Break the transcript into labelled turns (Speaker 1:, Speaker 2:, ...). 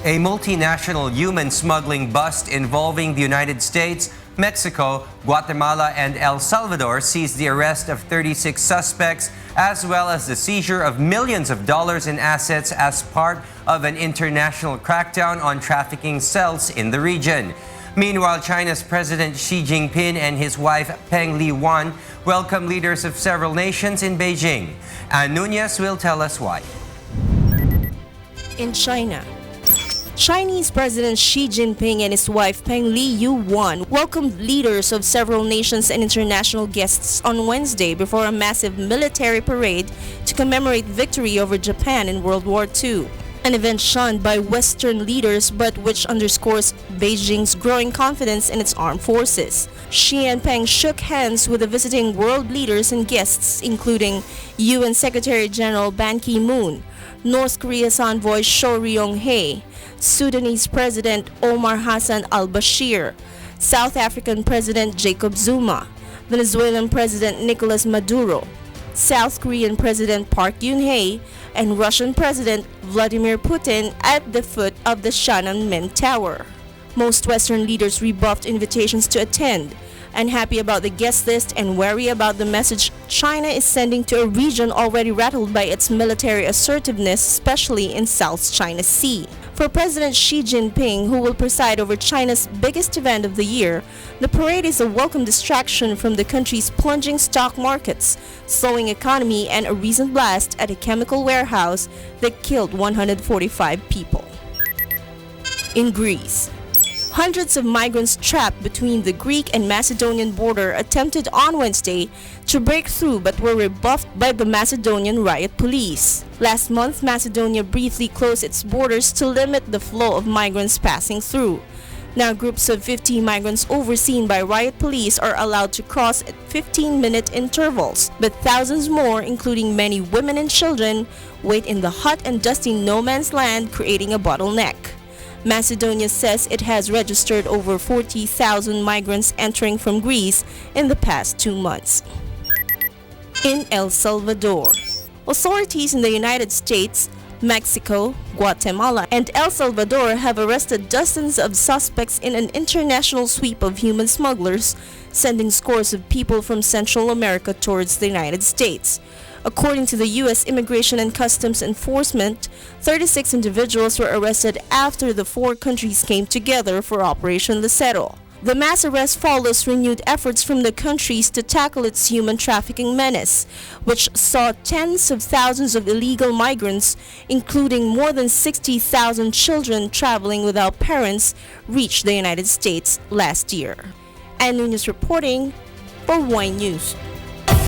Speaker 1: A multinational human smuggling bust involving the United States, Mexico, Guatemala, and El Salvador seized the arrest of 36 suspects as well as the seizure of millions of dollars in assets as part of an international crackdown on trafficking cells in the region. Meanwhile, China's President Xi Jinping and his wife Peng Liyuan welcome leaders of several nations in Beijing. Ann Nunez will tell us why.
Speaker 2: In China, Chinese President Xi Jinping and his wife Peng Liyuan welcomed leaders of several nations and international guests on Wednesday before a massive military parade to commemorate victory over Japan in World War II. An event shunned by Western leaders but which underscores Beijing's growing confidence in its armed forces. Xi and Peng shook hands with the visiting world leaders and guests including UN Secretary General Ban Ki-moon, North Korea's envoy Cho Ryong-hae, Sudanese President Omar Hassan al-Bashir, South African President Jacob Zuma, Venezuelan President Nicolas Maduro, South Korean President Park Geun-hye, and Russian President Vladimir Putin at the foot of the Tiananmen Tower. Most Western leaders rebuffed invitations to attend, unhappy about the guest list and wary about the message China is sending to a region already rattled by its military assertiveness, especially in South China Sea. For President Xi Jinping, who will preside over China's biggest event of the year, the parade is a welcome distraction from the country's plunging stock markets, slowing economy, and a recent blast at a chemical warehouse that killed 145 people. In Greece, hundreds of migrants trapped between the Greek and Macedonian border attempted on Wednesday to break through but were rebuffed by the Macedonian riot police. Last month, Macedonia briefly closed its borders to limit the flow of migrants passing through. Now, groups of 50 migrants overseen by riot police are allowed to cross at 15-minute intervals, but thousands more, including many women and children, wait in the hot and dusty no man's land, creating a bottleneck. Macedonia says it has registered over 40,000 migrants entering from Greece in the past 2 months. In El Salvador, authorities in the United States, Mexico, Guatemala, and El Salvador have arrested dozens of suspects in an international sweep of human smugglers, sending scores of people from Central America towards the United States. According to the U.S. Immigration and Customs Enforcement, 36 individuals were arrested after the 4 countries came together for Operation Lucero. The mass arrest follows renewed efforts from the countries to tackle its human trafficking menace, which saw tens of thousands of illegal migrants, including more than 60,000 children traveling without parents, reach the United States last year. Ann Nunez reporting for Y News.